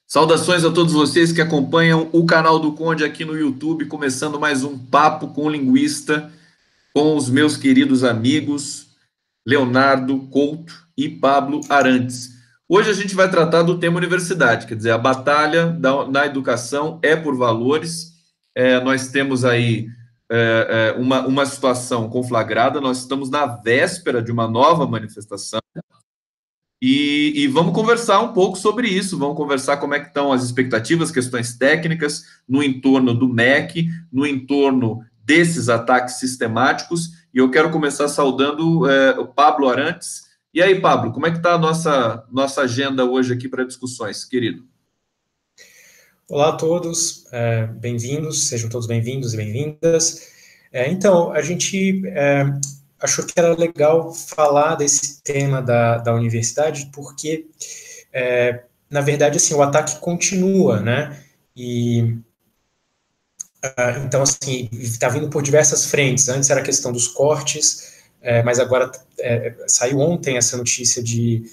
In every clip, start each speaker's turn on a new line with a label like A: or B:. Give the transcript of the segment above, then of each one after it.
A: Saudações a todos vocês que acompanham o canal do Conde aqui no YouTube, começando mais um Papo com o Linguista, com os meus queridos amigos Leonardo Couto e Pablo Arantes. Hoje a gente vai tratar do tema universidade, quer dizer, a batalha na educação é por valores. Nós temos aí uma situação conflagrada, nós estamos na véspera de uma nova manifestação. E vamos conversar um pouco sobre isso, vamos conversar como é que estão as expectativas, questões técnicas no entorno do MEC, no entorno desses ataques sistemáticos, e eu quero começar saudando o Pablo Arantes. E aí, Pablo, como é que está a nossa agenda hoje aqui para discussões, querido?
B: Olá a todos, bem-vindos, sejam todos bem-vindos e bem-vindas. Então, a gente achou que era legal falar desse tema da universidade, porque, na verdade, assim, o ataque continua, né? Então, assim, está vindo por diversas frentes. Antes era a questão dos cortes, mas agora saiu ontem essa notícia de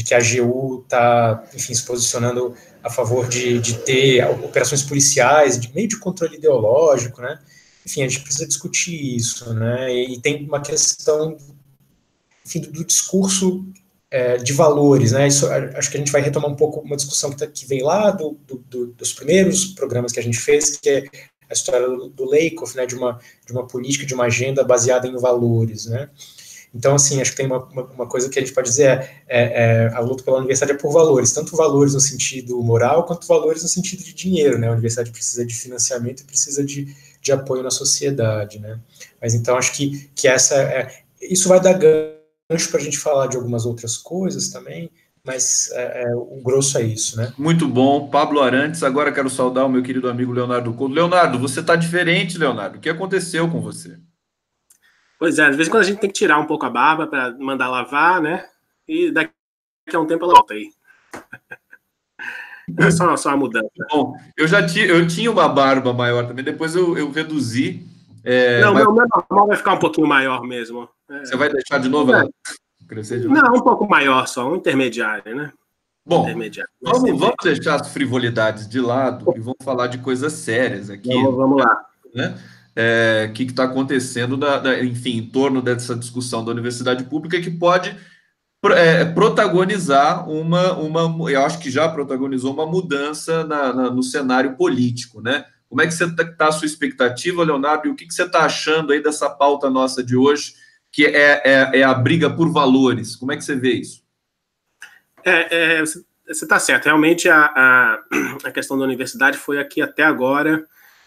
B: que a AGU está, enfim, se posicionando a favor de ter operações policiais, de meio de controle ideológico, né? Enfim, a gente precisa discutir isso, né? E tem uma questão, enfim, do discurso de valores, né? Isso, acho que a gente vai retomar um pouco uma discussão que vem lá dos primeiros programas que a gente fez, que é a história do Lakoff, né? De uma política, de uma agenda baseada em valores, né? Então, assim, acho que tem uma coisa que a gente pode dizer a luta pela universidade é por valores, tanto valores no sentido moral, quanto valores no sentido de dinheiro, né? A universidade precisa de financiamento e precisa de apoio na sociedade, né? Mas, então, acho que isso vai dar gancho para a gente falar de algumas outras coisas também, mas o grosso é isso, né?
A: Muito bom, Pablo Arantes. Agora quero saudar o meu querido amigo Leonardo Couto. Leonardo, você está diferente, Leonardo. O que aconteceu com você?
C: Pois é, de vez em quando a gente tem que tirar um pouco a barba para mandar lavar, né? E daqui a um tempo ela volta aí. É só uma mudança.
A: Bom, eu tinha uma barba maior também, depois eu reduzi.
C: Não, mas... meu normal vai ficar um pouquinho maior mesmo.
A: Você vai deixar de novo ela crescer de novo?
C: Não, um pouco maior só, um intermediário, né?
A: Bom, vamos deixar as frivolidades de lado e vamos falar de coisas sérias aqui.
C: Vamos lá.
A: Né? O que está acontecendo, enfim, em torno dessa discussão da universidade pública que pode protagonizar eu acho que já protagonizou uma mudança no cenário político, né? Como é que está a sua expectativa, Leonardo, e o que você está achando aí dessa pauta nossa de hoje, que é a briga por valores? Como é que você vê isso?
C: Você está certo. Realmente a questão da universidade foi aqui até agora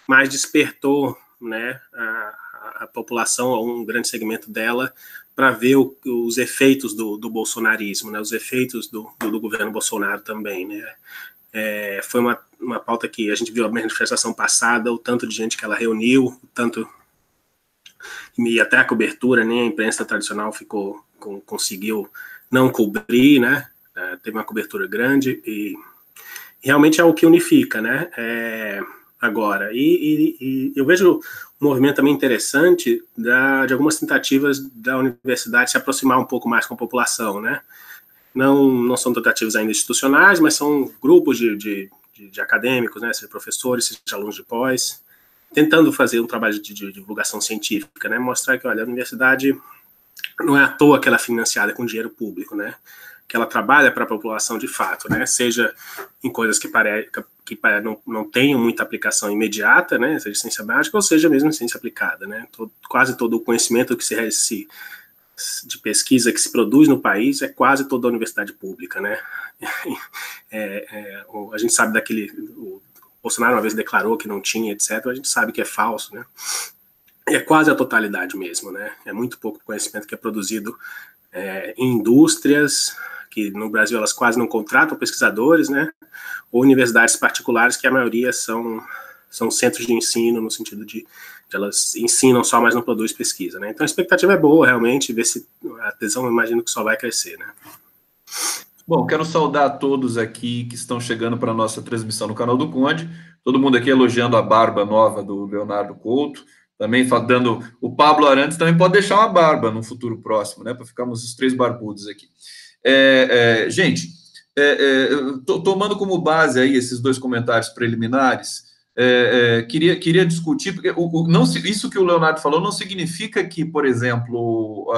C: mais despertou, né, a população, um grande segmento dela, para ver os efeitos do bolsonarismo, né, os efeitos do governo Bolsonaro também, né. Foi uma pauta que a gente viu a manifestação passada, o tanto de gente que ela reuniu, o tanto, e até a cobertura, nem a imprensa tradicional conseguiu não cobrir, né. Teve uma cobertura grande e realmente é o que unifica, né, agora. E eu vejo um movimento também interessante de algumas tentativas da universidade se aproximar um pouco mais com a população, né. Não são tentativas ainda institucionais, mas são grupos de acadêmicos, né, seja professores, seja alunos de pós, tentando fazer um trabalho de divulgação científica, né, mostrar que, olha, a universidade não é à toa que ela é financiada com dinheiro público, né, que ela trabalha para a população de fato, né? Seja em coisas que não tenham muita aplicação imediata, né? Seja ciência básica, ou seja mesmo ciência aplicada, né? Quase todo o conhecimento de pesquisa que se produz no país é quase toda a universidade pública, né? A gente sabe o Bolsonaro uma vez declarou que não tinha, etc. A gente sabe que é falso, né? É quase a totalidade mesmo, né? É muito pouco conhecimento que é produzido em indústrias, que no Brasil elas quase não contratam pesquisadores, né, ou universidades particulares que a maioria são centros de ensino, no sentido de elas ensinam só, mas não produzem pesquisa, né. Então a expectativa é boa, realmente, ver se a adesão, eu imagino que só vai crescer, né.
A: Bom, quero saudar a todos aqui que estão chegando para a nossa transmissão no canal do Conde, todo mundo aqui elogiando a barba nova do Leonardo Couto, também dando, o Pablo Arantes também pode deixar uma barba no futuro próximo, né, para ficarmos os três barbudos aqui. Gente, tomando como base aí esses dois comentários preliminares, queria discutir, porque isso que o Leonardo falou não significa que, por exemplo,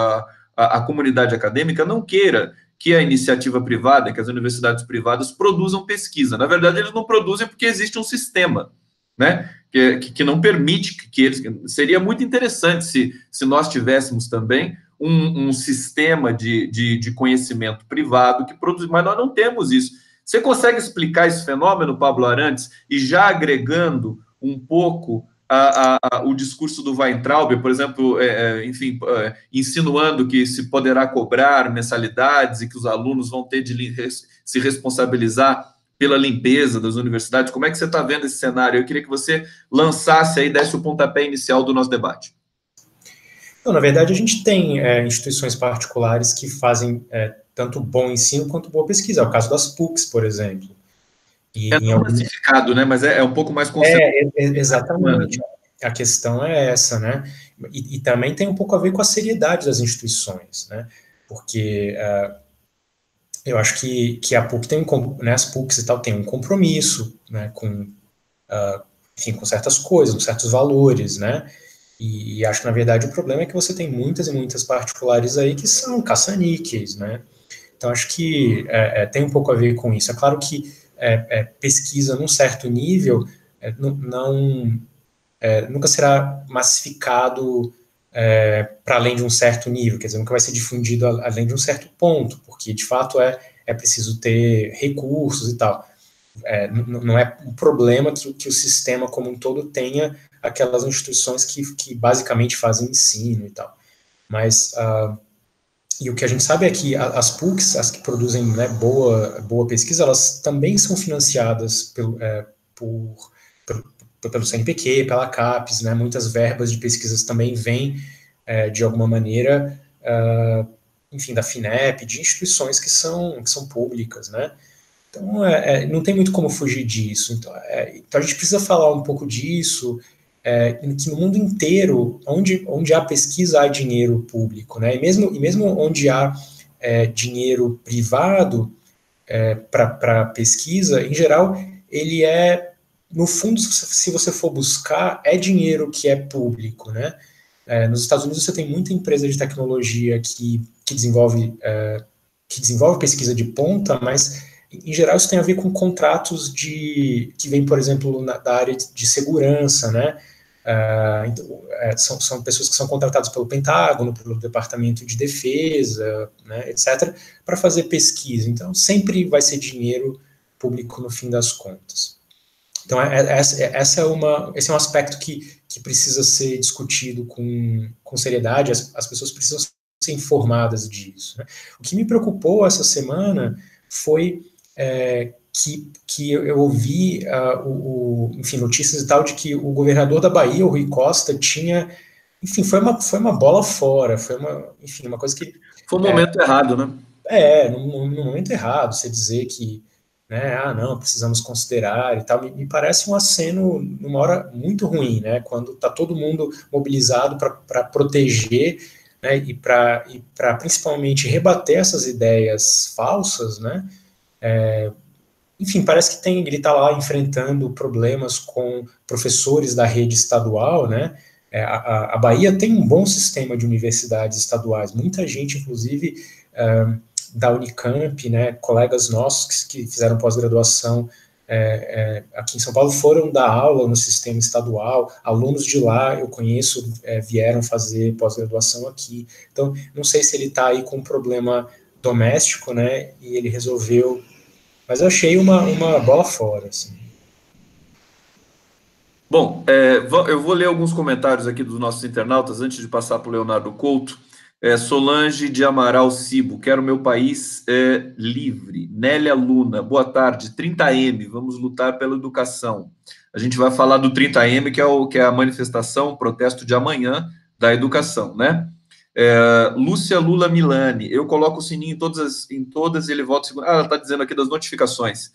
A: a comunidade acadêmica não queira que a iniciativa privada, que as universidades privadas produzam pesquisa. Na verdade, eles não produzem porque existe um sistema, né, que não permite que eles... Seria muito interessante se nós tivéssemos também um sistema de conhecimento privado que produz, mas nós não temos isso. Você consegue explicar esse fenômeno, Pablo Arantes, e já agregando um pouco o discurso do Weintraub, por exemplo, enfim, insinuando que se poderá cobrar mensalidades e que os alunos vão ter de se responsabilizar pela limpeza das universidades? Como é que você está vendo esse cenário? Eu queria que você lançasse aí, desse o pontapé inicial do nosso debate.
B: Não, na verdade, a gente tem instituições particulares que fazem tanto bom ensino quanto boa pesquisa. É o caso das PUCs, por exemplo.
A: Não massificado, né? Mas é um pouco mais concentrado.
B: Exatamente. A questão é essa, né? E também tem um pouco a ver com a seriedade das instituições, né? Porque eu acho que a PUC tem né, as PUCs e tal tem um compromisso, né? Enfim, com certas coisas, com certos valores, né? E acho que, na verdade, o problema é que você tem muitas e muitas particulares aí que são caça-níqueis, né? Então, acho que tem um pouco a ver com isso. É claro que pesquisa num certo nível nunca será massificado para além de um certo nível, quer dizer, nunca vai ser difundido além de um certo ponto, porque, de fato, é preciso ter recursos e tal. Não é um problema que o sistema como um todo tenha aquelas instituições que basicamente fazem ensino e tal. Mas, e o que a gente sabe é que as PUCs, as que produzem, né, boa pesquisa, elas também são financiadas pelo CNPq, pela CAPES, né, muitas verbas de pesquisas também vêm, de alguma maneira, enfim, da FINEP, de instituições que são públicas, né. Então, não tem muito como fugir disso. Então, a gente precisa falar um pouco disso, que no mundo inteiro, onde há pesquisa, há dinheiro público, né? E mesmo onde há dinheiro privado para pesquisa, em geral, ele no fundo, se você for buscar, é dinheiro que é público, né? Nos Estados Unidos você tem muita empresa de tecnologia que desenvolve pesquisa de ponta, mas em geral isso tem a ver com contratos que vêm, por exemplo, da área de segurança, né? São pessoas que são contratadas pelo Pentágono, pelo Departamento de Defesa, né, etc., para fazer pesquisa. Então, sempre vai ser dinheiro público no fim das contas. Então, esse é um aspecto que precisa ser discutido com seriedade, as pessoas precisam ser informadas disso, né? O que me preocupou essa semana foi que eu ouvi, enfim, notícias e tal, de que o governador da Bahia, o Rui Costa, tinha, enfim, foi uma bola fora, enfim, uma coisa que...
A: Foi um momento errado, né?
B: No momento errado, você dizer que, né, não, precisamos considerar e tal, me parece um aceno numa hora muito ruim, né, quando está todo mundo mobilizado para proteger, né, e para principalmente rebater essas ideias falsas, né. Enfim, parece que ele está lá enfrentando problemas com professores da rede estadual, né? A Bahia tem um bom sistema de universidades estaduais, muita gente, inclusive, da Unicamp, né, colegas nossos que fizeram pós-graduação aqui em São Paulo foram dar aula no sistema estadual, alunos de lá, eu conheço, vieram fazer pós-graduação aqui. Então, não sei se ele está aí com um problema doméstico, né, e ele resolveu... Mas eu achei uma bola fora, assim.
A: Bom, eu vou ler alguns comentários aqui dos nossos internautas antes de passar para o Leonardo Couto. Solange de Amaral Cibo, quero meu país livre. Nélia Luna, boa tarde. 30M, vamos lutar pela educação. A gente vai falar do 30M, que é a manifestação, o protesto de amanhã da educação, né? Lúcia Lula Milani, eu coloco o sininho em todas e ele volta segundo. Ela está dizendo aqui das notificações.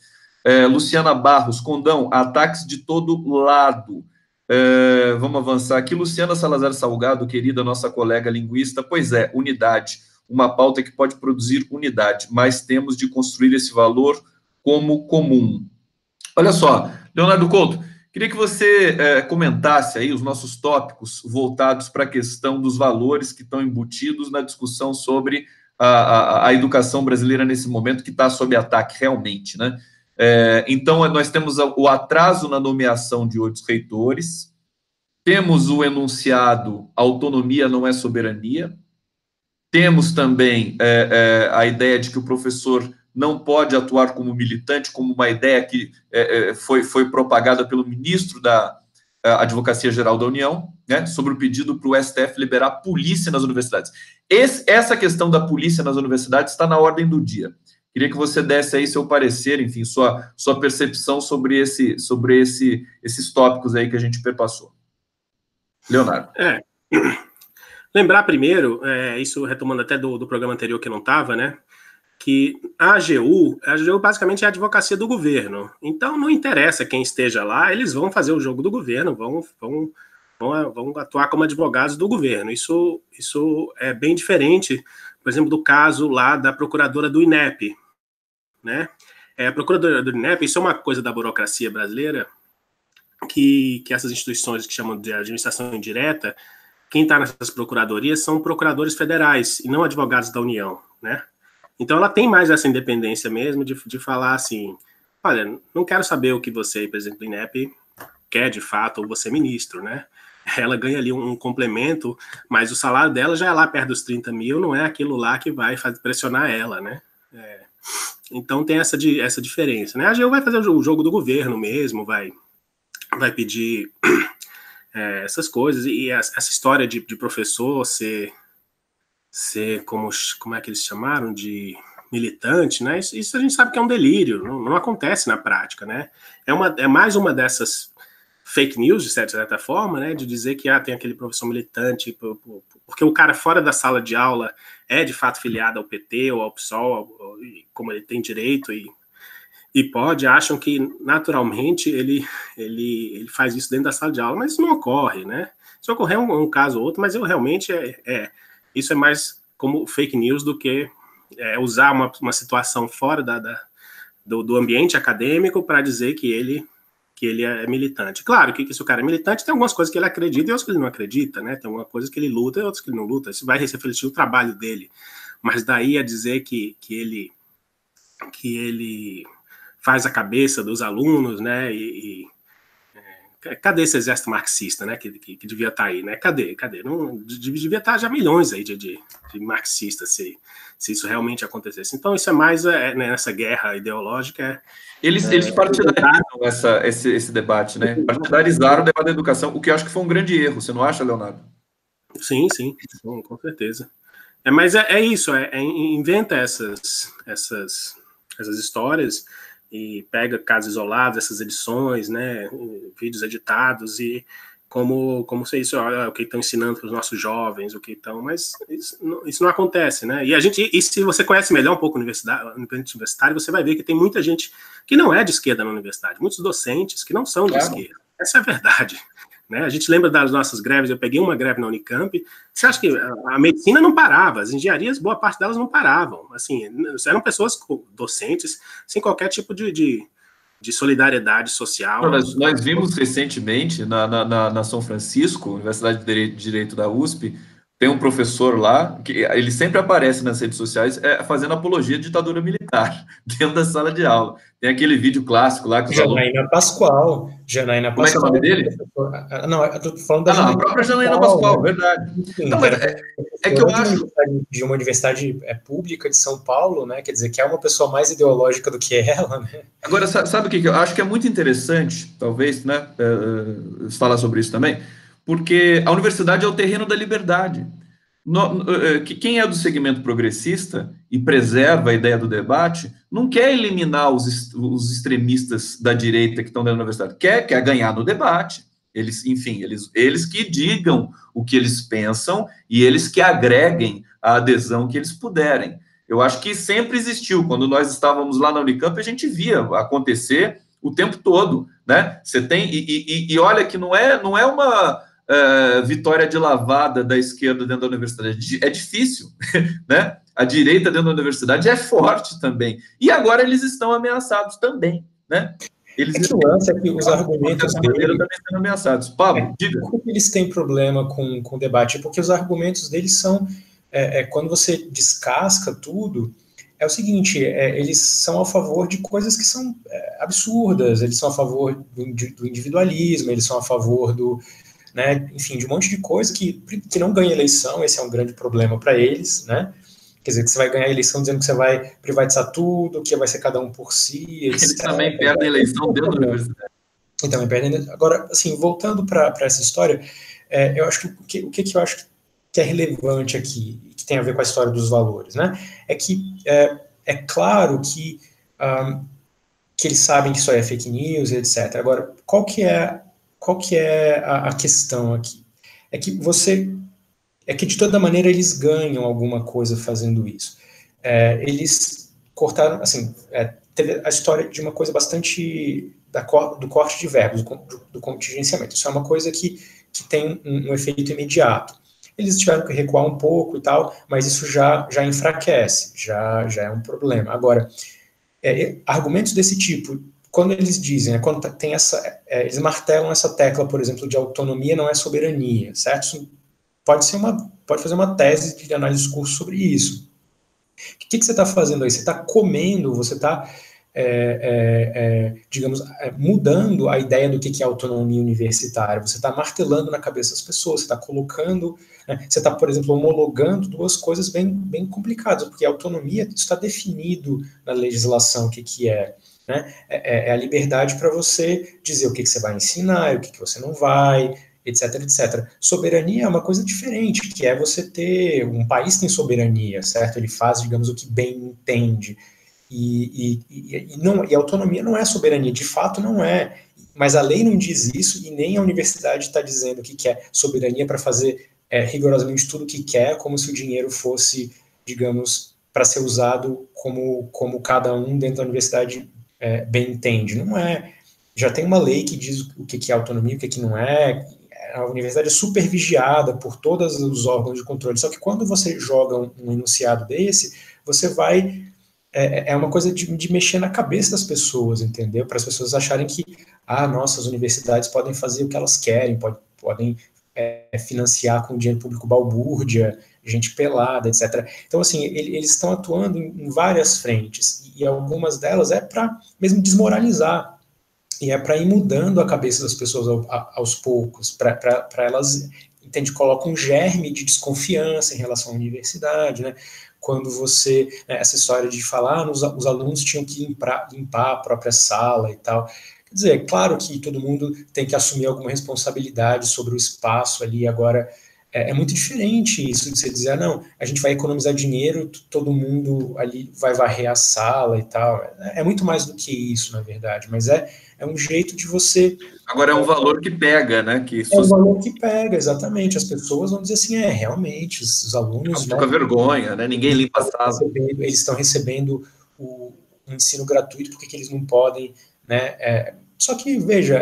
A: Luciana Barros, Condão, ataques de todo lado. Vamos avançar aqui. Luciana Salazar Salgado, querida nossa colega linguista, pois unidade. uma pauta que pode produzir unidade, mas temos de construir esse valor como comum. Olha só, Leonardo Couto, queria que você comentasse aí os nossos tópicos voltados para a questão dos valores que estão embutidos na discussão sobre a educação brasileira nesse momento que está sob ataque realmente, né? Então, nós temos o atraso na nomeação de 8 reitores, temos o enunciado autonomia não é soberania, temos também a ideia de que o professor não pode atuar como militante, como uma ideia que foi propagada pelo ministro da Advocacia Geral da União, né, sobre o pedido para o STF liberar polícia nas universidades. Essa questão da polícia nas universidades está na ordem do dia. Queria que você desse aí seu parecer, enfim, sua percepção sobre esses tópicos aí que a gente perpassou. Leonardo.
C: Lembrar primeiro, isso retomando até do programa anterior que não estava, né, que a AGU basicamente é a advocacia do governo. Então, não interessa quem esteja lá, eles vão fazer o jogo do governo, vão atuar como advogados do governo. Isso é bem diferente, por exemplo, do caso lá da procuradora do INEP, né? A procuradora do INEP, isso é uma coisa da burocracia brasileira, que essas instituições que chamam de administração indireta, quem está nessas procuradorias são procuradores federais e não advogados da União, né? Então ela tem mais essa independência mesmo de falar assim, olha, não quero saber o que você, presidente do INEP, quer de fato, ou você ministro, né? Ela ganha ali um complemento, mas o salário dela já é lá perto dos 30 mil, não é aquilo lá que vai pressionar ela, né? Então tem essa diferença, né? A AGU vai fazer o jogo do governo mesmo, vai pedir essas coisas, e essa história de professor ser como é que eles chamaram, de militante, né? Isso a gente sabe que é um delírio, não acontece na prática, né? É mais uma dessas fake news, de certa forma, né? De dizer que tem aquele professor militante, porque o cara fora da sala de aula é de fato filiado ao PT ou ao PSOL, como ele tem direito e pode, acham que naturalmente ele faz isso dentro da sala de aula, mas isso não ocorre, né? Se ocorrer um caso ou outro, mas eu realmente isso é mais como fake news do que usar uma situação fora do ambiente acadêmico para dizer que ele é militante. Claro que se o cara é militante, tem algumas coisas que ele acredita e outras que ele não acredita, né? Tem algumas coisas que ele luta e outras que ele não luta. Isso vai refletir o trabalho dele. Mas daí a dizer que ele faz a cabeça dos alunos, né? Cadê esse exército marxista, né? Que devia estar aí, né? Cadê? Não, devia estar já milhões aí de marxistas se isso realmente acontecesse. Então isso é mais nessa guerra ideológica.
A: Eles partidarizaram esse debate, né? Partidarizaram o debate da educação, o que eu acho que foi um grande erro. Você não acha, Leonardo?
C: Sim, com certeza. Mas é isso. Inventa essas histórias e pega casos isolados, essas edições, né, vídeos editados, e como se isso, olha, o que estão ensinando para os nossos jovens, o que estão, mas isso não acontece, né? E se você conhece melhor um pouco o ambiente universitário, você vai ver que tem muita gente que não é de esquerda na universidade, muitos docentes que não são de esquerda. Essa é a verdade. Né? A gente lembra das nossas greves, eu peguei uma greve na Unicamp, você acha que a medicina não parava, as engenharias, boa parte delas não paravam, assim, eram pessoas docentes, sem qualquer tipo de solidariedade social.
A: Nós vimos recentemente, na São Francisco, Universidade de Direito da USP, tem um professor lá, que ele sempre aparece nas redes sociais fazendo apologia à ditadura militar, dentro da sala de aula. Tem aquele vídeo clássico lá que os
B: Janaína Pascoal.
A: Como é que é o nome dele?
B: Não, eu tô falando da
A: a própria Janaína Pascoal, verdade.
B: Enfim, não, mas é que eu acho... De uma universidade pública de São Paulo, né? Quer dizer, que é uma pessoa mais ideológica do que ela, né?
A: Agora, sabe o que eu acho que é muito interessante, talvez, né? Falar sobre isso também, porque a universidade é o terreno da liberdade. Quem é do segmento progressista e preserva a ideia do debate não quer eliminar os extremistas da direita que estão dentro da universidade, quer ganhar no debate. Eles que digam o que eles pensam e eles que agreguem a adesão que eles puderem. Eu acho que sempre existiu. Quando nós estávamos lá na Unicamp, a gente via acontecer o tempo todo, né? Você tem e olha que não é uma vitória de lavada da esquerda dentro da universidade. É difícil, né? A direita dentro da universidade é forte também. E agora eles estão ameaçados também, né?
B: Eles o lance é que os argumentos
A: deles também sendo ameaçados. Pablo, diga.
B: Por que eles têm problema com o debate? Porque os argumentos deles são, quando você descasca tudo, é o seguinte, eles são a favor de coisas que são absurdas, eles são a favor do individualismo, eles são a favor do, né, enfim, de um monte de coisa que não ganha eleição, esse é um grande problema para eles, né? Quer dizer, que você vai ganhar a eleição dizendo que você vai privatizar tudo, que vai ser cada um por si, etc.
A: Eles também perdem a eleição dentro da universidade.
B: E também perdem. Agora, assim, voltando para essa história, eu acho que o que eu acho que é relevante aqui, que tem a ver com a história dos valores, né? É que é claro que eles sabem que isso aí é fake news, etc. Agora, qual que é a questão aqui? É que de toda maneira eles ganham alguma coisa fazendo isso. Eles cortaram, assim, teve a história de uma coisa bastante do corte de verbos, do contingenciamento. Isso é uma coisa que tem um efeito imediato. Eles tiveram que recuar um pouco e tal, mas isso já enfraquece, já é um problema. Agora, argumentos desse tipo, quando eles dizem, quando tem eles martelam essa tecla, por exemplo, de autonomia não é soberania, certo? Isso pode fazer uma tese de análise de discurso sobre isso. O que você está fazendo aí? Você está comendo, você está, digamos, mudando a ideia do que é autonomia universitária, você está martelando na cabeça das pessoas, você está colocando, né, você está, por exemplo, homologando duas coisas bem complicadas, porque a autonomia está definido na legislação o que é. Né? É a liberdade para você dizer o que você vai ensinar, o que você não vai, etc, etc. Soberania é uma coisa diferente, que é você ter, um país tem soberania, certo? Ele faz, digamos, o que bem entende. E autonomia não é soberania, de fato não é. Mas a lei não diz isso e nem a universidade está dizendo que é soberania para fazer rigorosamente tudo o que quer, como se o dinheiro fosse, digamos, para ser usado como cada um dentro da universidade bem entende. Não é. Já tem uma lei que diz o que é autonomia, o que não é. A universidade é super vigiada por todos os órgãos de controle, só que quando você joga um enunciado desse, você vai... É uma coisa de mexer na cabeça das pessoas, entendeu? Para as pessoas acharem que, nossa, as universidades podem fazer o que elas querem, podem financiar com dinheiro público balbúrdia, gente pelada, etc. Então, assim, eles estão atuando em várias frentes, e algumas delas é para mesmo desmoralizar, e é para ir mudando a cabeça das pessoas aos poucos, para elas, entende, colocam um germe de desconfiança em relação à universidade, né? Quando você, essa história de falar, os alunos tinham que limpar a própria sala e tal. Quer dizer, é claro que todo mundo tem que assumir alguma responsabilidade sobre o espaço ali, agora é muito diferente isso de você dizer, não, a gente vai economizar dinheiro, todo mundo ali vai varrer a sala e tal. É muito mais do que isso, na verdade, mas é um jeito de você...
A: Agora é um valor que pega, né?
B: É um valor que pega, exatamente. As pessoas vão dizer assim, realmente, os alunos...
A: Não fica vergonha, né? Ninguém limpa a sala.
B: Eles estão recebendo o ensino gratuito, porque que eles não podem, né? Só que, veja,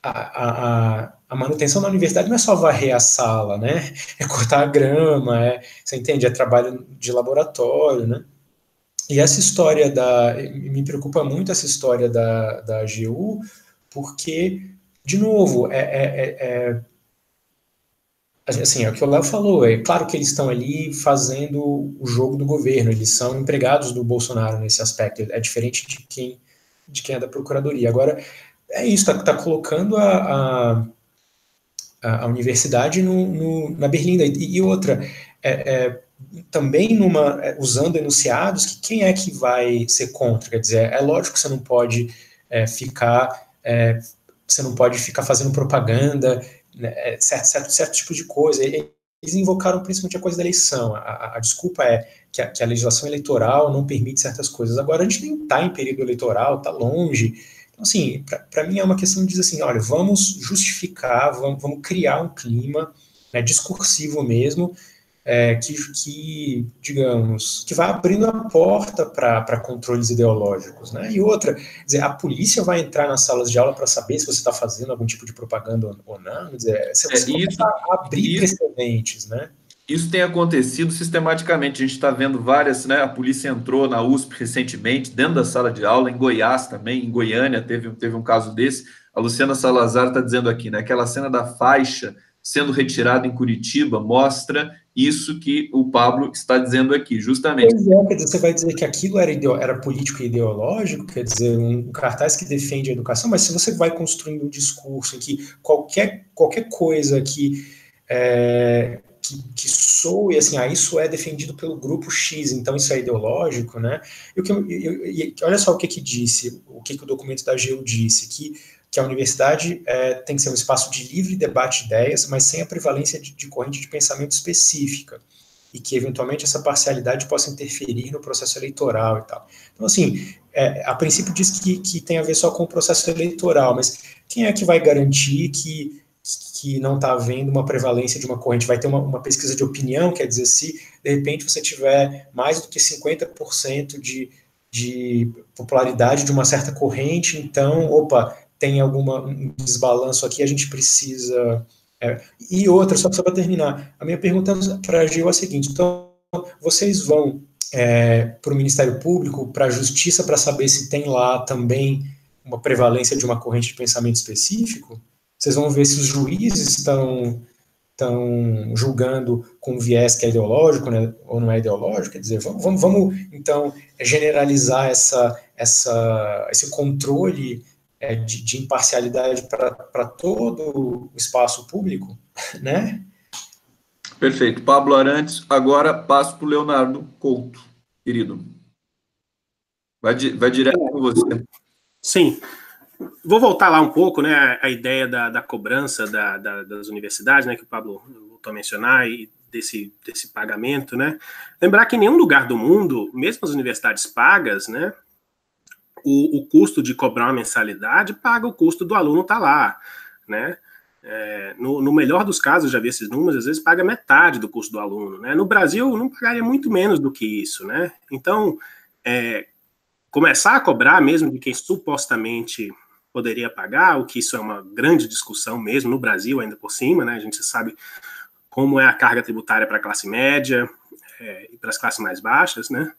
B: a manutenção da universidade não é só varrer a sala, né? É cortar a grama, você entende? É trabalho de laboratório, né? E essa história me preocupa muito essa história da AGU, porque, de novo, assim, é o que o Léo falou, é claro que eles estão ali fazendo o jogo do governo, eles são empregados do Bolsonaro nesse aspecto, é diferente de quem é da Procuradoria. Agora, é isso, está colocando a universidade na berlinda. E outra, também usando enunciados, que quem é que vai ser contra? Quer dizer, é lógico que você não pode ficar fazendo propaganda, né, certo tipo de coisa. Eles invocaram principalmente a coisa da eleição. A desculpa é que a legislação eleitoral não permite certas coisas. Agora, a gente nem está em período eleitoral, está longe. Então, assim, para mim é uma questão de dizer assim, olha, vamos justificar, vamos criar um clima, né, discursivo mesmo, digamos, que vai abrindo a porta para controles ideológicos, né? E outra, quer dizer, a polícia vai entrar nas salas de aula para saber se você está fazendo algum tipo de propaganda ou não, quer dizer, você começa a abrir precedentes, né?
A: Isso tem acontecido sistematicamente. A gente está vendo várias, né? A polícia entrou na USP recentemente, dentro da sala de aula, em Goiás também, em Goiânia teve um caso desse. A Luciana Salazar está dizendo aqui, né? Aquela cena da faixa sendo retirada em Curitiba mostra isso que o Pablo está dizendo aqui, justamente.
B: Pois é, quer dizer, você vai dizer que aquilo era político e ideológico, quer dizer, um cartaz que defende a educação, mas se você vai construindo um discurso em que qualquer coisa que soe assim, isso é defendido pelo grupo X, então isso é ideológico, né? E olha só o que disse, o que o documento da AGU disse, que a universidade tem que ser um espaço de livre debate de ideias, mas sem a prevalência de corrente de pensamento específica, e que, eventualmente, essa parcialidade possa interferir no processo eleitoral e tal. Então, assim, a princípio diz que tem a ver só com o processo eleitoral, mas quem é que vai garantir que não está havendo uma prevalência de uma corrente? Vai ter uma pesquisa de opinião, quer dizer, se, de repente, você tiver mais do que 50% de popularidade de uma certa corrente, então, opa, tem um desbalanço aqui, a gente precisa... E outra, só para terminar, a minha pergunta para a Gil é a seguinte: então, vocês vão para o Ministério Público, para a Justiça, para saber se tem lá também uma prevalência de uma corrente de pensamento específico? Vocês vão ver se os juízes estão julgando com viés que é ideológico, né, ou não é ideológico? Quer dizer, vamos então, generalizar esse controle de imparcialidade para todo o espaço público, né?
A: Perfeito. Pablo Arantes, agora passo para o Leonardo Couto, querido. Vai direto com você.
C: Sim. Vou voltar lá um pouco, né, a ideia da cobrança das universidades, né, que o Pablo voltou a mencionar, e desse pagamento, né. Lembrar que em nenhum lugar do mundo, mesmo as universidades pagas, né, o custo de cobrar uma mensalidade paga o custo do aluno estar lá, né? No melhor dos casos, já vi esses números, às vezes paga metade do custo do aluno, né? No Brasil, não pagaria muito menos do que isso, né? Então, começar a cobrar mesmo de quem supostamente poderia pagar, o que isso é uma grande discussão mesmo no Brasil, ainda por cima, né? A gente sabe como é a carga tributária para a classe média e para as classes mais baixas, né?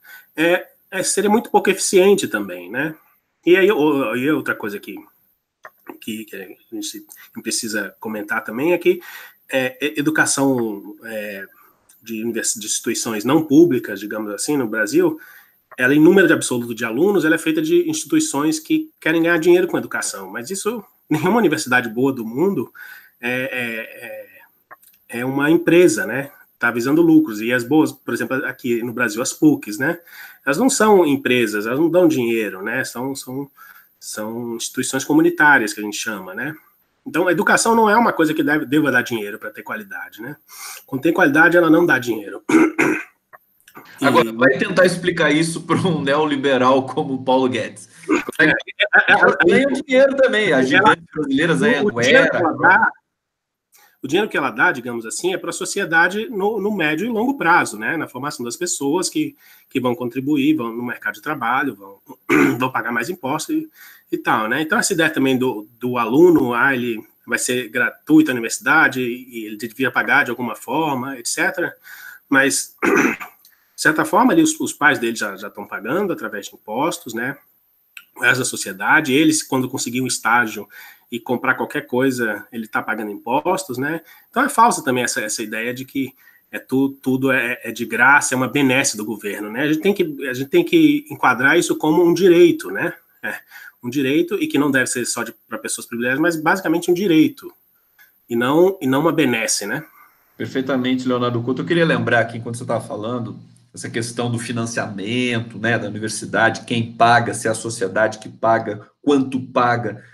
C: Seria muito pouco eficiente também, né? E aí outra coisa que a gente precisa comentar também é que educação de instituições não públicas, digamos assim, no Brasil, ela em número de absoluto de alunos, ela é feita de instituições que querem ganhar dinheiro com a educação, mas isso, nenhuma universidade boa do mundo é uma empresa, né? Está visando lucros, e as boas, por exemplo, aqui no Brasil, as PUCs, né, elas não são empresas, elas não dão dinheiro, né, são instituições comunitárias, que a gente chama, né. Então, a educação não é uma coisa que deva dar dinheiro para ter qualidade, né. Quando tem qualidade, ela não dá dinheiro.
A: Agora, vai tentar explicar isso para um neoliberal como o Paulo Guedes. Ela ganha dinheiro também, as gigantes brasileiras ganham
C: o dinheiro que ela dá, digamos assim, é para a sociedade no médio e longo prazo, né? Na formação das pessoas que vão contribuir, vão no mercado de trabalho, vão pagar mais impostos e tal, né? Então, essa ideia também do aluno, ele vai ser gratuito a universidade e ele devia pagar de alguma forma, etc. Mas, de certa forma, ali os pais dele já estão pagando através de impostos, né? O resto da sociedade, eles, quando conseguir um estágio e comprar qualquer coisa, ele está pagando impostos, né? Então é falsa também essa ideia de que tudo é de graça, é uma benesse do governo, né? A gente tem que enquadrar isso como um direito, né? Um direito, e que não deve ser só para pessoas privilegiadas, mas basicamente um direito, e não uma benesse, né?
A: Perfeitamente, Leonardo Couto. Eu queria lembrar aqui, enquanto você estava falando, essa questão do financiamento, né, da universidade, quem paga, se é a sociedade que paga, quanto paga.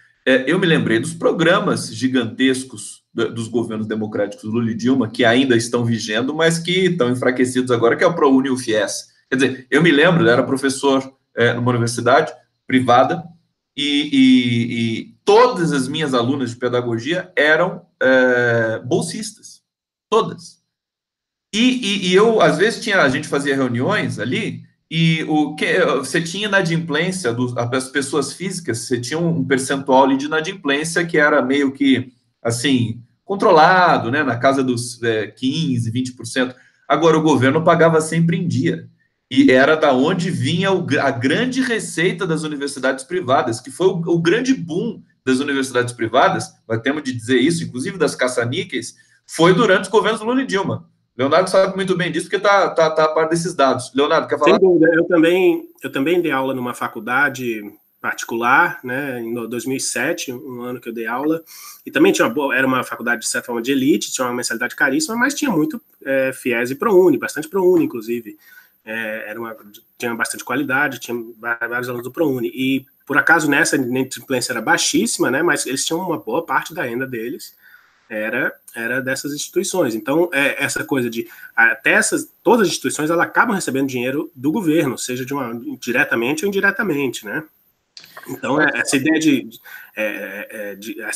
A: Eu me lembrei dos programas gigantescos dos governos democráticos Lula e Dilma, que ainda estão vigendo, mas que estão enfraquecidos agora, que é o ProUni e o FIES. Quer dizer, eu me lembro, eu era professor numa universidade privada, e todas as minhas alunas de pedagogia eram bolsistas. Todas. E eu, às vezes, a gente fazia reuniões ali, e você tinha inadimplência das pessoas físicas, você tinha um percentual ali de inadimplência que era meio que, assim, controlado, né, na casa dos 15%, 20%. Agora, o governo pagava sempre em dia. E era da onde vinha a grande receita das universidades privadas, que foi o grande boom das universidades privadas, nós temos de dizer isso, inclusive das caça-níqueis, foi durante os governos Lula e Dilma. Leonardo sabe muito bem disso, porque tá a par desses dados. Leonardo, quer falar?
C: Sem dúvida, eu também dei aula numa faculdade particular, né, em 2007, um ano que eu dei aula, e também era uma faculdade, de certa forma, de elite, tinha uma mensalidade caríssima, mas tinha muito FIES e ProUni, bastante ProUni, inclusive. Tinha bastante qualidade, tinha vários alunos do ProUni, e por acaso nessa a inadimplência era baixíssima, né, mas eles tinham uma boa parte da renda deles, era dessas instituições. Então, essa coisa de todas as instituições elas acabam recebendo dinheiro do governo, seja diretamente ou indiretamente, né? Então, essa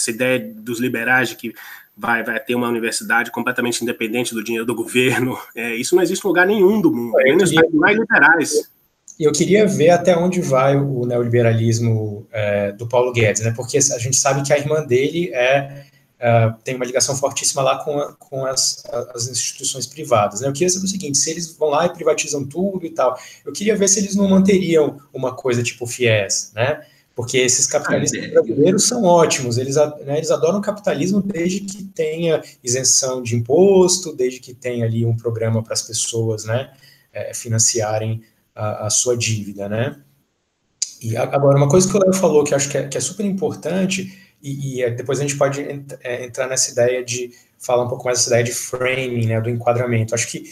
C: ideia dos liberais de que vai ter uma universidade completamente independente do dinheiro do governo, isso não existe em lugar nenhum do mundo, nem nos países mais liberais.
B: Eu queria ver até onde vai o neoliberalismo do Paulo Guedes, né? Porque a gente sabe que a irmã dele tem uma ligação fortíssima lá com as instituições privadas, né? Eu queria saber o seguinte, se eles vão lá e privatizam tudo e tal, eu queria ver se eles não manteriam uma coisa tipo FIES, né? Porque esses capitalistas brasileiros são ótimos, eles adoram o capitalismo desde que tenha isenção de imposto, desde que tenha ali um programa para as pessoas, né, financiarem a sua dívida, né? E agora, uma coisa que o Léo falou que eu acho que é super importante, e depois a gente pode entrar nessa ideia de falar um pouco mais dessa ideia de framing, né, do enquadramento. Acho que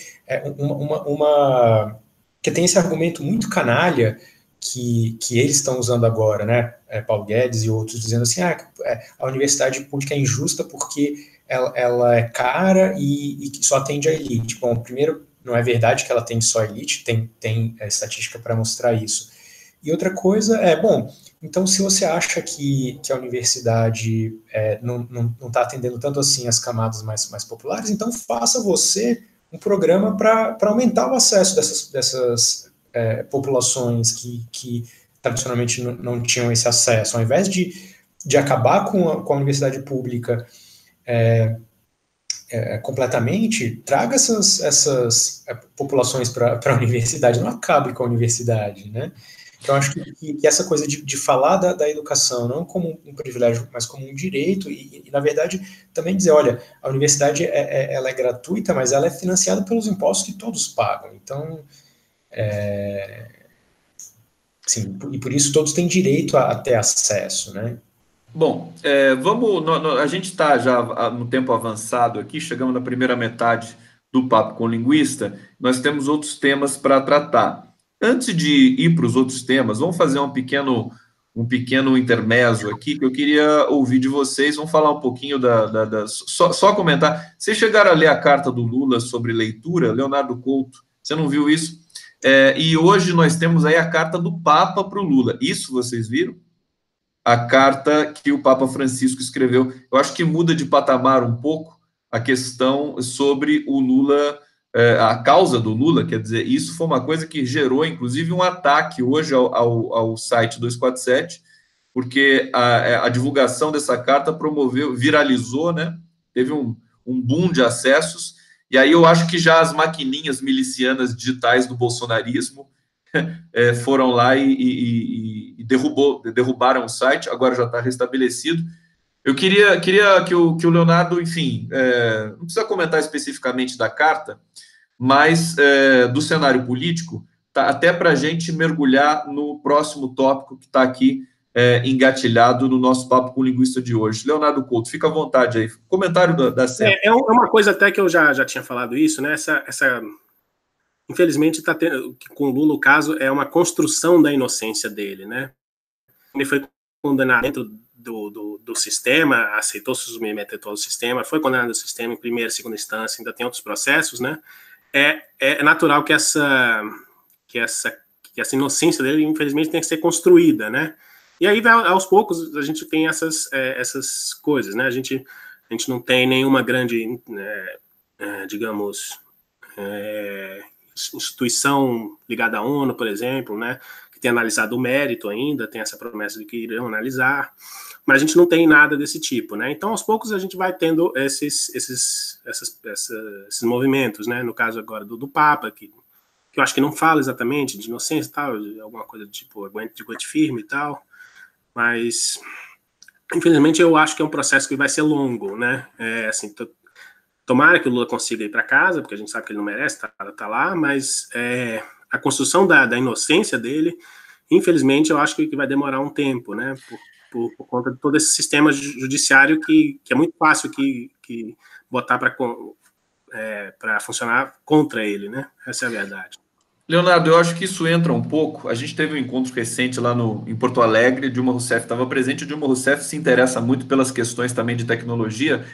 B: que tem esse argumento muito canalha que eles estão usando agora, né, Paulo Guedes e outros, dizendo assim, a universidade pública é injusta porque ela é cara e só atende a elite. Bom, primeiro, não é verdade que ela atende só a elite, tem estatística para mostrar isso. E outra coisa bom, então se você acha que a universidade não está atendendo tanto assim as camadas mais populares, então faça você um programa para aumentar o acesso dessas populações que tradicionalmente não tinham esse acesso. Ao invés de acabar com a universidade pública completamente, traga essas populações para a universidade, não acabe com a universidade, né? Então, acho que essa coisa de falar da educação não como um privilégio, mas como um direito, e na verdade, também dizer, olha, a universidade ela é gratuita, mas ela é financiada pelos impostos que todos pagam. Então, sim, e por isso todos têm direito a ter acesso, né?
A: Bom, a gente está já no tempo avançado aqui, chegamos na primeira metade do Papo com o Linguista, nós temos outros temas para tratar. Antes de ir para os outros temas, vamos fazer um pequeno intermezzo aqui, que eu queria ouvir de vocês, vamos falar um pouquinho só comentar. Vocês chegaram a ler a carta do Lula sobre leitura, Leonardo Couto, você não viu isso? E hoje nós temos aí a carta do Papa para o Lula, isso vocês viram? A carta que o Papa Francisco escreveu. Eu acho que muda de patamar um pouco a questão sobre o Lula, a causa do Lula, quer dizer, isso foi uma coisa que gerou, inclusive, um ataque hoje ao site 247, porque a divulgação dessa carta viralizou, né? Teve um boom de acessos, e aí eu acho que já as maquininhas milicianas digitais do bolsonarismo foram lá e derrubaram o site, agora já está restabelecido. Eu queria que o Leonardo, enfim, não precisa comentar especificamente da carta, mas do cenário político, até para a gente mergulhar no próximo tópico que está aqui engatilhado no nosso Papo com o Linguista de hoje. Leonardo Couto, fica à vontade aí. Comentário da Sena.
C: É uma coisa até que eu já tinha falado isso, né? Infelizmente, está tendo, com o Lula, o caso é uma construção da inocência dele, né? Ele foi condenado dentro do sistema, aceitou se submeter ao sistema, foi condenado no sistema em primeira e segunda instância, ainda tem outros processos, né? É natural que essa inocência dele, infelizmente, tem que ser construída, né? E aí, aos poucos, a gente tem essas coisas, né? A gente não tem nenhuma grande, digamos, instituição ligada à ONU, por exemplo, né, que tem analisado o mérito ainda, tem essa promessa de que irão analisar, mas a gente não tem nada desse tipo, né? Então, aos poucos, a gente vai tendo esses movimentos, né? No caso agora do Papa, que eu acho que não fala exatamente de inocência e tal, alguma coisa do tipo aguente firme e tal, mas, infelizmente, eu acho que é um processo que vai ser longo, né? Assim, tomara que o Lula consiga ir para casa, porque a gente sabe que ele não merece tá lá, mas a construção da inocência dele, infelizmente, eu acho que vai demorar um tempo, né? Por conta de todo esse sistema judiciário que é muito fácil que botar para funcionar contra ele, né? Essa é a verdade.
A: Leonardo, eu acho que isso entra um pouco. A gente teve um encontro recente lá em Porto Alegre, Dilma Rousseff estava presente, e Dilma Rousseff se interessa muito pelas questões também de tecnologia,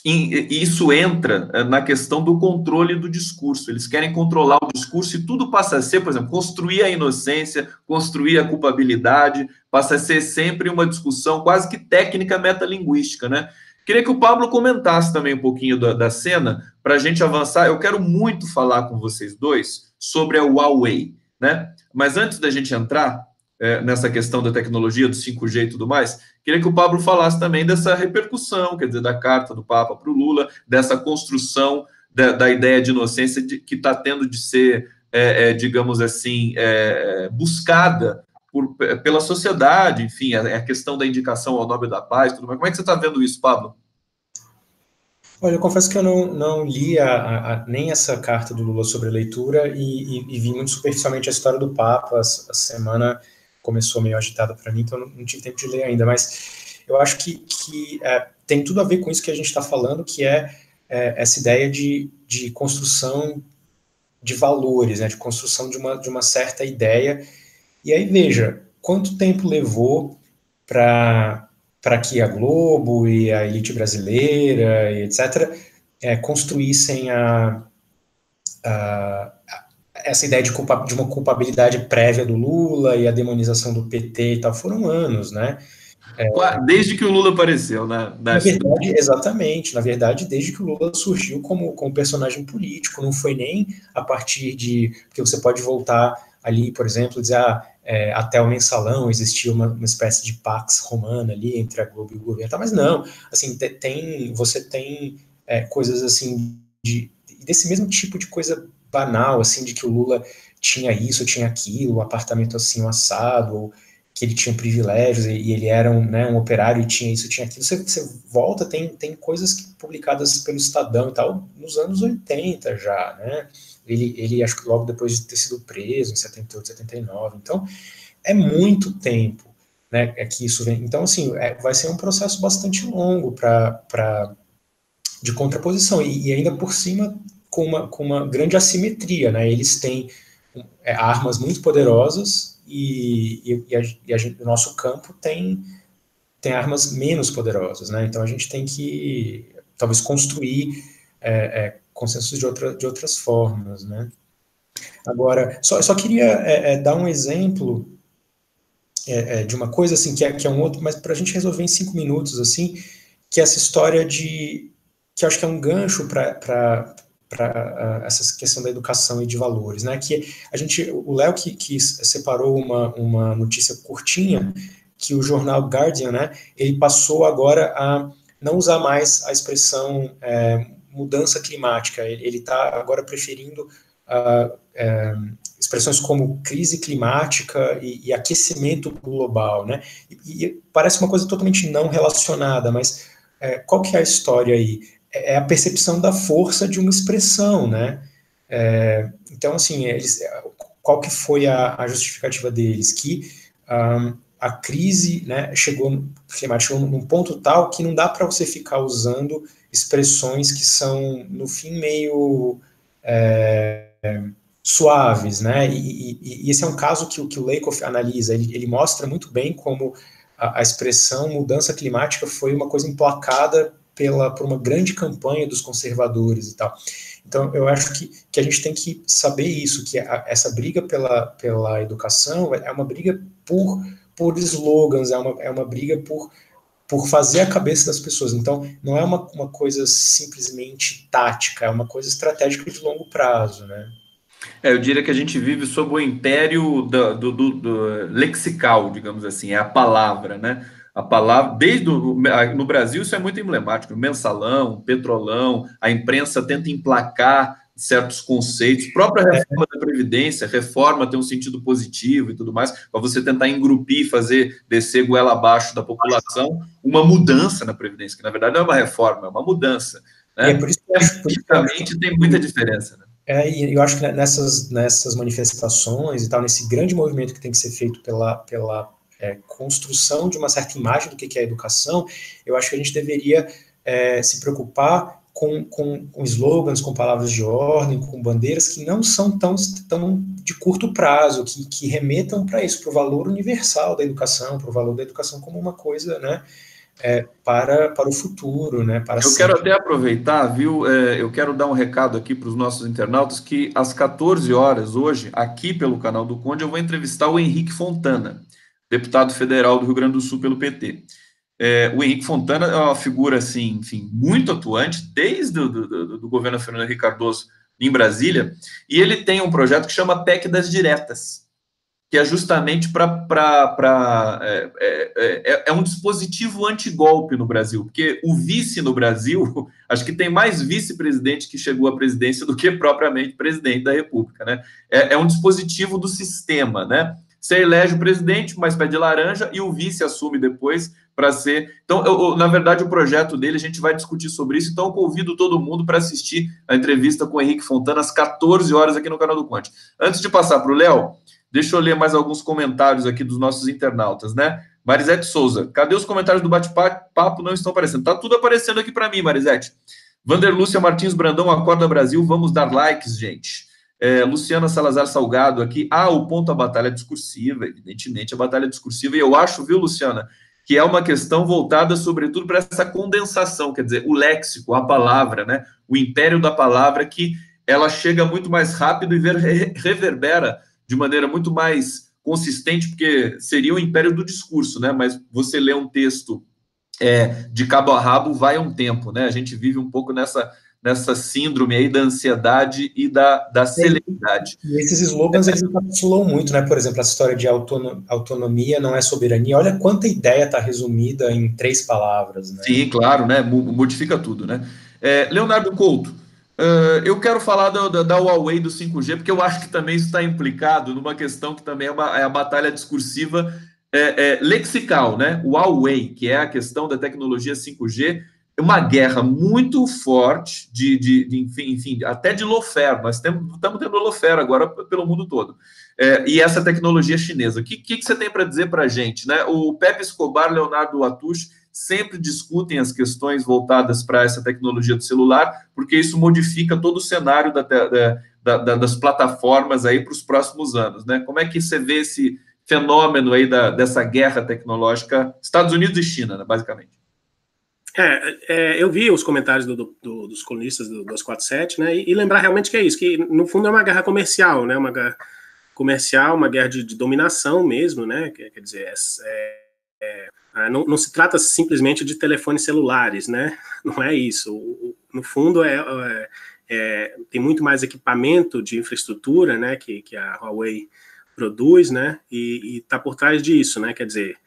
A: e isso entra na questão do controle do discurso. Eles querem controlar o discurso e tudo passa a ser, por exemplo, construir a inocência, construir a culpabilidade, passa a ser sempre uma discussão quase que técnica metalinguística, né? Queria que o Pablo comentasse também um pouquinho da cena, para a gente avançar. Eu quero muito falar com vocês dois sobre a Huawei, né? Mas antes da gente entrar nessa questão da tecnologia, do 5G e tudo mais, queria que o Pablo falasse também dessa repercussão, quer dizer, da carta do Papa para o Lula, dessa construção da ideia de inocência que está tendo de ser, digamos assim, buscada pela sociedade, enfim, a questão da indicação ao Nobel da Paz, tudo mais. Como é que você está vendo isso, Pablo?
B: Olha, eu confesso que eu não li nem essa carta do Lula sobre a leitura e vi muito superficialmente a história do Papa. A semana começou meio agitada para mim, então eu não tive tempo de ler ainda, mas eu acho que tem tudo a ver com isso que a gente está falando, que é essa ideia de construção de valores, né, de construção de uma certa ideia. E aí, veja, quanto tempo levou para que a Globo e a elite brasileira, e etc., construíssem essa ideia de uma culpabilidade prévia do Lula e a demonização do PT e tal. Foram anos, né?
A: Desde que o Lula apareceu, né?
B: Na verdade, exatamente. Na verdade, desde que o Lula surgiu como personagem político, não foi nem a partir de... Porque você pode voltar ali, por exemplo, dizer, até o mensalão existia uma espécie de pax romana ali entre a Globo e o governo, mas não, assim, você tem coisas assim, desse mesmo tipo de coisa banal, assim, de que o Lula tinha isso, tinha aquilo, o apartamento assim, um assado, ou que ele tinha privilégios e ele era um operário e tinha isso, tinha aquilo. Você volta, tem coisas publicadas pelo Estadão e tal, nos anos 80 já, né? Ele acho que logo depois de ter sido preso, em 78, 79. Então, é muito tempo, né, que isso vem. Então, assim, vai ser um processo bastante longo de contraposição. E ainda por cima, com uma grande assimetria, né? Eles têm armas muito poderosas e o nosso campo tem armas menos poderosas, né? Então, a gente tem que, talvez, construir consensos de outras formas, né? Agora, só queria dar um exemplo de uma coisa assim que é um outro, mas para a gente resolver em 5 minutos, assim, que é essa história que eu acho que é um gancho para essa questão da educação e de valores, né? Que o Léo que separou uma notícia curtinha que o jornal Guardian, né? Ele passou agora a não usar mais a expressão mudança climática. Ele está agora preferindo expressões como crise climática e aquecimento global, né? E parece uma coisa totalmente não relacionada, mas qual que é a história aí? É a percepção da força de uma expressão, né? Então, assim, qual que foi a justificativa deles? Que a crise, né, climática chegou num ponto tal que não dá para você ficar usando expressões que são, no fim, meio suaves, né? E esse é um caso que o Lakoff analisa. Ele mostra muito bem como a expressão mudança climática foi uma coisa emplacada por uma grande campanha dos conservadores e tal. Então, eu acho que a gente tem que saber isso, que essa briga pela educação é uma briga por slogans, é uma briga por por fazer a cabeça das pessoas. Então, não é uma coisa simplesmente tática, é uma coisa estratégica de longo prazo, né?
A: Eu diria que a gente vive sob o império do lexical, digamos assim, é a palavra, né? A palavra, no Brasil isso é muito emblemático, o mensalão, o petrolão, a imprensa tenta emplacar certos conceitos, a própria reforma da Previdência, reforma tem um sentido positivo e tudo mais, para você tentar engrupir, fazer descer goela abaixo da população, uma mudança na Previdência, que na verdade não é uma reforma, é uma mudança, né?
B: E é por isso
A: que tem muita diferença, né?
B: E eu acho que nessas manifestações e tal, nesse grande movimento que tem que ser feito pela construção de uma certa imagem do que é a educação, eu acho que a gente deveria se preocupar com slogans, com palavras de ordem, com bandeiras que não são tão de curto prazo, que remetam para isso, para o valor universal da educação, para o valor da educação como uma coisa, né, para o futuro, né?
A: Eu quero até aproveitar, viu? Eu quero dar um recado aqui para os nossos internautas que às 14 horas hoje, aqui pelo canal do Conde, eu vou entrevistar o Henrique Fontana, deputado federal do Rio Grande do Sul pelo PT. O Henrique Fontana é uma figura, assim, enfim, muito atuante desde do governo Fernando Henrique Cardoso em Brasília, e ele tem um projeto que chama PEC das Diretas, que é justamente é um dispositivo antigolpe no Brasil, porque o vice no Brasil, acho que tem mais vice-presidente que chegou à presidência do que propriamente presidente da República, né? É um dispositivo do sistema, né? Você elege o presidente, mas pé de laranja, e o vice assume depois para ser... Então, na verdade, o projeto dele, a gente vai discutir sobre isso, então eu convido todo mundo para assistir a entrevista com o Henrique Fontana às 14 horas aqui no canal do Conde. Antes de passar para o Léo, deixa eu ler mais alguns comentários aqui dos nossos internautas, né? Marisete Souza, cadê os comentários do bate-papo? Não estão aparecendo. Tá tudo aparecendo aqui para mim, Marisete. Vander Lúcia Martins Brandão, Acorda Brasil, vamos dar likes, gente. Luciana Salazar Salgado aqui. O ponto, a batalha discursiva, evidentemente a batalha discursiva, e eu acho, viu, Luciana, que é uma questão voltada, sobretudo, para essa condensação, quer dizer, o léxico, a palavra, né? O império da palavra, que ela chega muito mais rápido e reverbera de maneira muito mais consistente, porque seria o império do discurso, né? Mas você lê um texto de cabo a rabo, vai um tempo, né? A gente vive um pouco nessa síndrome aí da ansiedade e da celeridade.
B: E esses slogans, eles encapsulam muito, né? Por exemplo, a história de autonomia não é soberania. Olha quanta ideia está resumida em 3 palavras, né?
A: Sim, claro, né? Modifica tudo, né? Leonardo Couto, eu quero falar da Huawei do 5G, porque eu acho que também isso está implicado numa questão que também é a batalha discursiva lexical, né? O Huawei, que é a questão da tecnologia 5G, é uma guerra muito forte enfim, até de lawfare. Nós estamos tendo lawfare agora pelo mundo todo. E essa tecnologia chinesa. O que você tem para dizer para a gente, né? O Pepe Escobar, Leonardo Atush, sempre discutem as questões voltadas para essa tecnologia do celular, porque isso modifica todo o cenário das plataformas aí para os próximos anos, né? Como é que você vê esse fenômeno aí dessa guerra tecnológica, Estados Unidos e China, né, basicamente?
C: Eu vi os comentários dos colunistas do 247, né, e lembrar realmente que é isso, que no fundo é uma guerra comercial, né, uma guerra comercial, uma guerra de dominação mesmo, né, quer dizer, não se trata simplesmente de telefones celulares, né, não é isso, no fundo tem muito mais equipamento de infraestrutura, né, que a Huawei produz, né, e está por trás disso, né, quer dizer,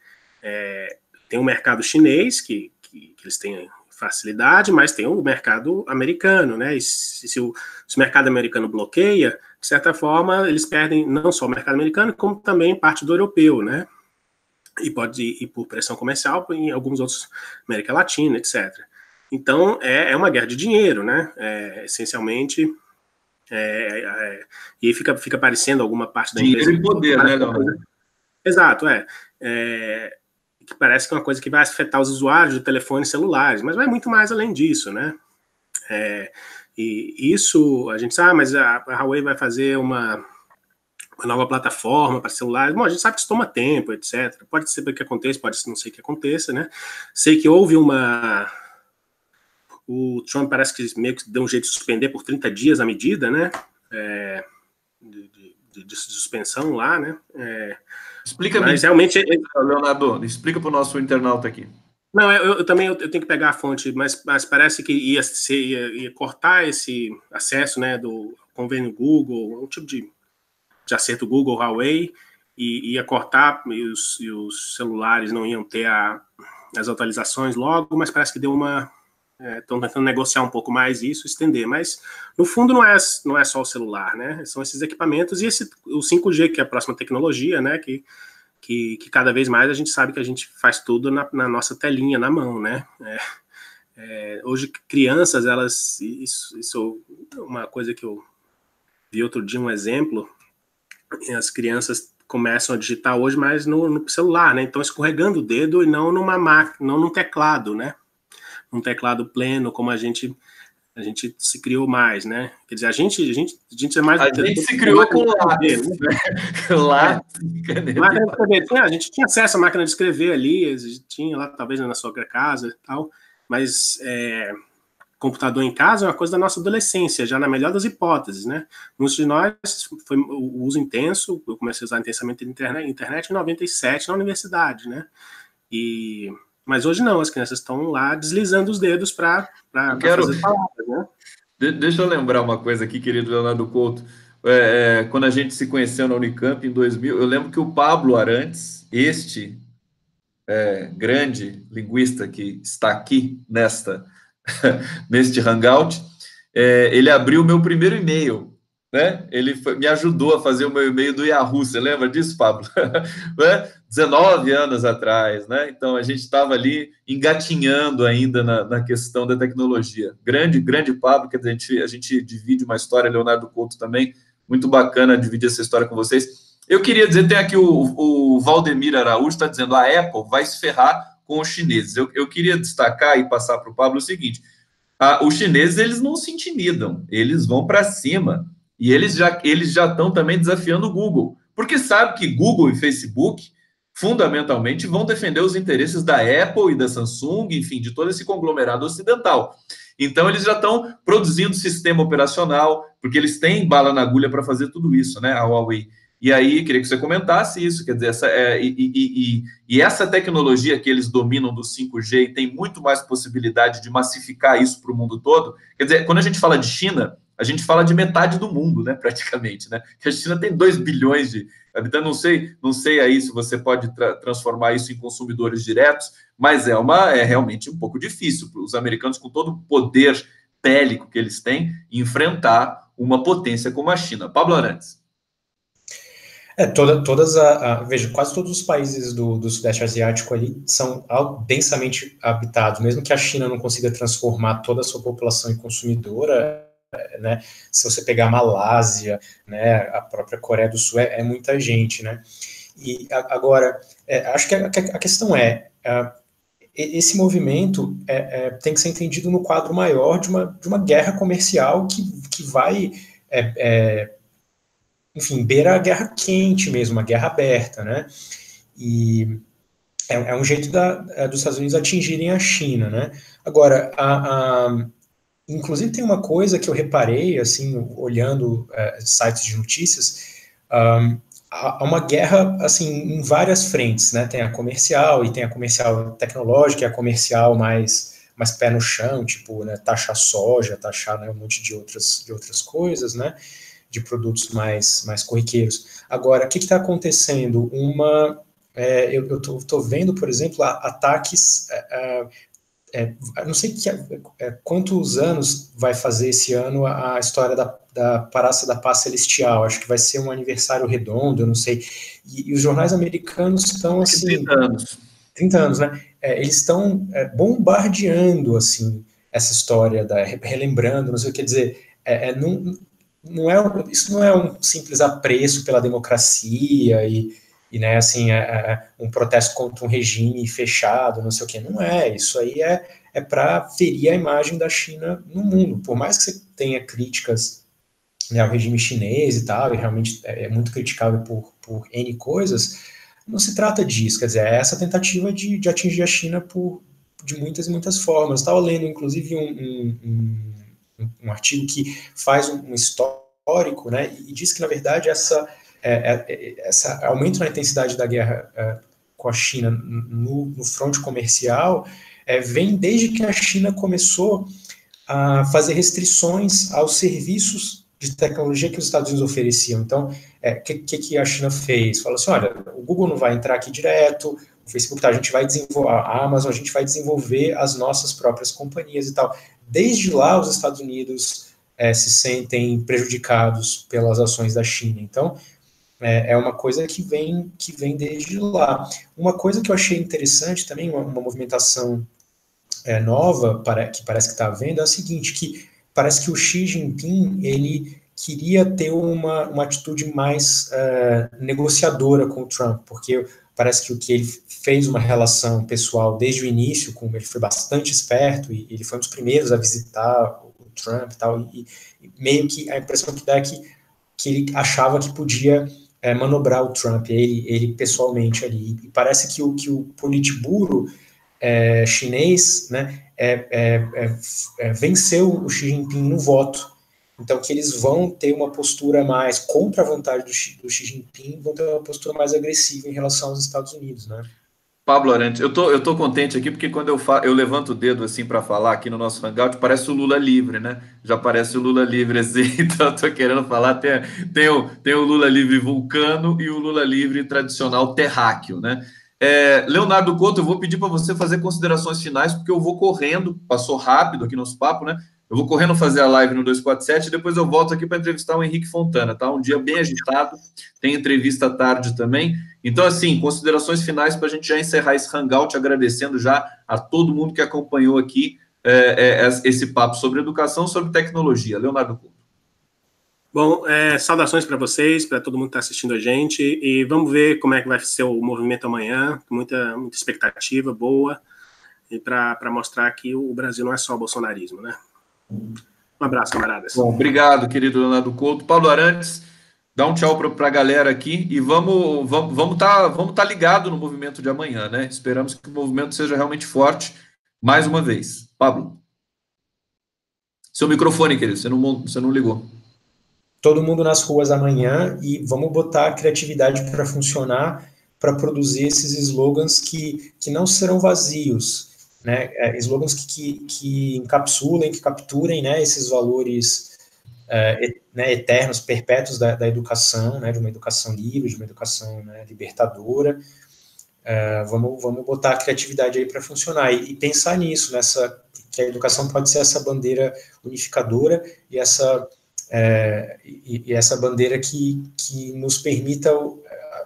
C: tem um mercado chinês que eles têm facilidade, mas tem o mercado americano, né? E se o mercado americano bloqueia, de certa forma, eles perdem não só o mercado americano, como também parte do europeu, né? E pode ir por pressão comercial em alguns outros, América Latina, etc. Então, é uma guerra de dinheiro, né? Essencialmente, e aí fica parecendo alguma parte da empresa.
A: Dinheiro e poder, né, Leonardo?
C: Exato, que parece que é uma coisa que vai afetar os usuários de telefones celulares, mas vai muito mais além disso, né? E isso, a gente sabe, mas a Huawei vai fazer uma nova plataforma para celulares. Bom, a gente sabe que isso toma tempo, etc. Pode ser que aconteça, pode não ser que aconteça, né? Sei que houve o Trump parece que meio que deu um jeito de suspender por 30 dias a medida, né? De suspensão lá, né?
A: Explica,
C: mas realmente,
A: Leonardo, explica para o nosso internauta aqui.
C: Não, eu também eu tenho que pegar a fonte, mas parece que ia cortar esse acesso, né, do convênio Google, um tipo de acerto Google, Huawei, e ia cortar, e os celulares não iam ter as atualizações logo, mas parece que deu uma... Estão tentando negociar um pouco mais isso, estender, mas no fundo não é só o celular, né? São esses equipamentos e o 5G, que é a próxima tecnologia, né? Que cada vez mais a gente sabe que a gente faz tudo na nossa telinha, na mão, né? Hoje, crianças, isso é uma coisa que eu vi outro dia, um exemplo, as crianças começam a digitar hoje mais no celular, né? Então, escorregando o dedo e não numa máquina, não num teclado, né? Um teclado pleno, como a gente se criou mais, né? Quer dizer, a gente é mais...
A: A gente se criou com lápis, né? Lápis,
C: caneta. A gente tinha acesso à máquina de escrever ali, a gente tinha lá, talvez, na sua casa e tal, mas computador em casa é uma coisa da nossa adolescência, já na melhor das hipóteses, né? Muitos de nós, foi o uso intenso, eu comecei a usar intensamente a internet em 97 na universidade, né? Mas hoje não, as crianças estão lá deslizando os dedos para fazer palavras, né?
A: Deixa eu lembrar uma coisa aqui, querido Leonardo Couto. Quando a gente se conheceu na Unicamp em 2000, eu lembro que o Pablo Arantes, grande linguista que está aqui neste hangout, ele abriu o meu primeiro e-mail, né? Ele me ajudou a fazer o meu e-mail do Yahoo. Você lembra disso, Pablo? 19 anos atrás, né? Então a gente estava ali engatinhando ainda na questão da tecnologia. Grande Pablo, que a gente divide uma história, Leonardo Couto também, muito bacana dividir essa história com vocês. Eu queria dizer, tem aqui o Valdemir Araújo, está dizendo, a Apple vai se ferrar com os chineses. Eu queria destacar e passar para o Pablo o seguinte, os chineses, eles não se intimidam, eles vão para cima, e eles já estão também desafiando o Google, porque sabe que Google e Facebook, fundamentalmente, vão defender os interesses da Apple e da Samsung, enfim, de todo esse conglomerado ocidental. Então, eles já estão produzindo sistema operacional, porque eles têm bala na agulha para fazer tudo isso, né, a Huawei. E aí, queria que você comentasse isso, quer dizer, essa tecnologia que eles dominam do 5G e tem muito mais possibilidade de massificar isso para o mundo todo, quer dizer, quando a gente fala de China, a gente fala de metade do mundo, né, praticamente, né? Que a China tem 2 bilhões de habitantes, não sei aí se você pode transformar isso em consumidores diretos, mas é realmente um pouco difícil para os americanos, com todo o poder bélico que eles têm, enfrentar uma potência como a China. Pablo Arantes.
B: Veja, quase todos os países do Sudeste Asiático ali são densamente habitados, mesmo que a China não consiga transformar toda a sua população em consumidora, né, se você pegar a Malásia, né, a própria Coreia do Sul, é muita gente, né, e agora, acho que a questão esse movimento tem que ser entendido no quadro maior de uma guerra comercial que vai, enfim, beira a guerra quente mesmo, uma guerra aberta, né, e é um jeito dos Estados Unidos atingirem a China, né. Agora, inclusive tem uma coisa que eu reparei, assim, olhando sites de notícias, há uma guerra, assim, em várias frentes, né, tem a comercial, e tem a comercial tecnológica, e a comercial mais pé no chão, tipo, né, taxar soja, taxar, né, um monte de outras coisas, né, de produtos mais corriqueiros. Agora, o que está acontecendo? Eu estou vendo, por exemplo, ataques... não sei quantos anos vai fazer esse ano a história da Praça da Paz Celestial, acho que vai ser um aniversário redondo, eu não sei, e os jornais americanos estão assim... 30 anos, né? Eles estão bombardeando, assim, essa história, relembrando, não sei o que dizer, isso não é um simples apreço pela democracia e né, assim, um protesto contra um regime fechado, não sei o que, não é, isso aí é para ferir a imagem da China no mundo, por mais que você tenha críticas, né, ao regime chinês e tal, e realmente é muito criticável por N coisas, não se trata disso, quer dizer, é essa tentativa de atingir a China de muitas e muitas formas. Eu estava lendo, inclusive, um artigo que faz um histórico, né, e diz que, na verdade, esse aumento na intensidade da guerra com a China no fronte comercial vem desde que a China começou a fazer restrições aos serviços de tecnologia que os Estados Unidos ofereciam. Então, o que a China fez? Falou assim, olha, o Google não vai entrar aqui direto, o Facebook, tá, a gente vai desenvolver, a Amazon, a gente vai desenvolver as nossas próprias companhias e tal. Desde lá, os Estados Unidos se sentem prejudicados pelas ações da China. Então, é uma coisa que vem desde lá. Uma coisa que eu achei interessante também, uma movimentação nova, que parece que está havendo, é o seguinte, que parece que o Xi Jinping, ele queria ter uma atitude mais negociadora com o Trump, porque parece que o que ele fez uma relação pessoal desde o início, ele foi bastante esperto, e ele foi um dos primeiros a visitar o Trump e tal, e meio que a impressão que dá é que ele achava que podia manobrar o Trump, ele pessoalmente ali, e parece que o Politburo chinês, né, venceu o Xi Jinping no voto. Então, que eles vão ter uma postura mais contra a vontade do Xi Jinping, vão ter uma postura mais agressiva em relação aos Estados Unidos, né?
A: Pablo Arantes, eu tô contente aqui porque quando eu levanto o dedo assim para falar aqui no nosso Hangout, parece o Lula livre, né? Já parece o Lula livre assim, então eu tô querendo falar, tem o Lula livre vulcano e o Lula livre tradicional terráqueo, né? Leonardo Couto, eu vou pedir para você fazer considerações finais, porque eu vou correndo, passou rápido aqui nosso papo, né? Eu vou correndo fazer a live no 247 e depois eu volto aqui para entrevistar o Henrique Fontana, tá? Um dia bem agitado, tem entrevista à tarde também. Então, assim, considerações finais para a gente já encerrar esse Hangout, agradecendo já a todo mundo que acompanhou aqui esse papo sobre educação, sobre tecnologia. Leonardo Couto.
C: Bom, saudações para vocês, para todo mundo que está assistindo a gente, e vamos ver como é que vai ser o movimento amanhã, muita expectativa boa, e para mostrar que o Brasil não é só bolsonarismo, né? Um abraço, camaradas.
A: Bom, obrigado, querido Leonardo Couto. Pablo Arantes, dá um tchau para a galera aqui e vamos tá ligado no movimento de amanhã, né? Esperamos que o movimento seja realmente forte, mais uma vez. Pablo, seu microfone, querido, você não ligou.
B: Todo mundo nas ruas amanhã e vamos botar a criatividade para funcionar, para produzir esses slogans que não serão vazios, né? Slogans que encapsulem, que capturem, né, esses valores né, eternos, perpétuos da educação, né, de uma educação livre, de uma educação, né, libertadora. Vamos botar a criatividade aí para funcionar e pensar nisso, que a educação pode ser essa bandeira unificadora e essa bandeira que nos permita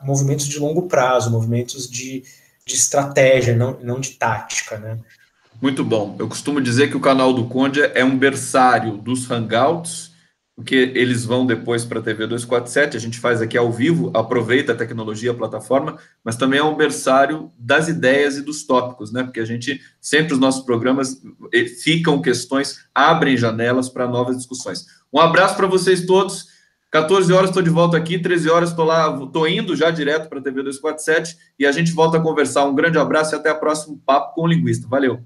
B: movimentos de longo prazo, movimentos de estratégia, não de tática, né?
A: Muito bom. Eu costumo dizer que o canal do Conde é um berçário dos Hangouts, porque eles vão depois para a TV 247, a gente faz aqui ao vivo, aproveita a tecnologia, a plataforma, mas também é um berçário das ideias e dos tópicos, né? Porque a gente, sempre os nossos programas ficam questões, abrem janelas para novas discussões. Um abraço para vocês todos. 14 horas estou de volta aqui, 13 horas estou indo já direto para a TV 247 e a gente volta a conversar. Um grande abraço e até o próximo Papo com o Linguista. Valeu!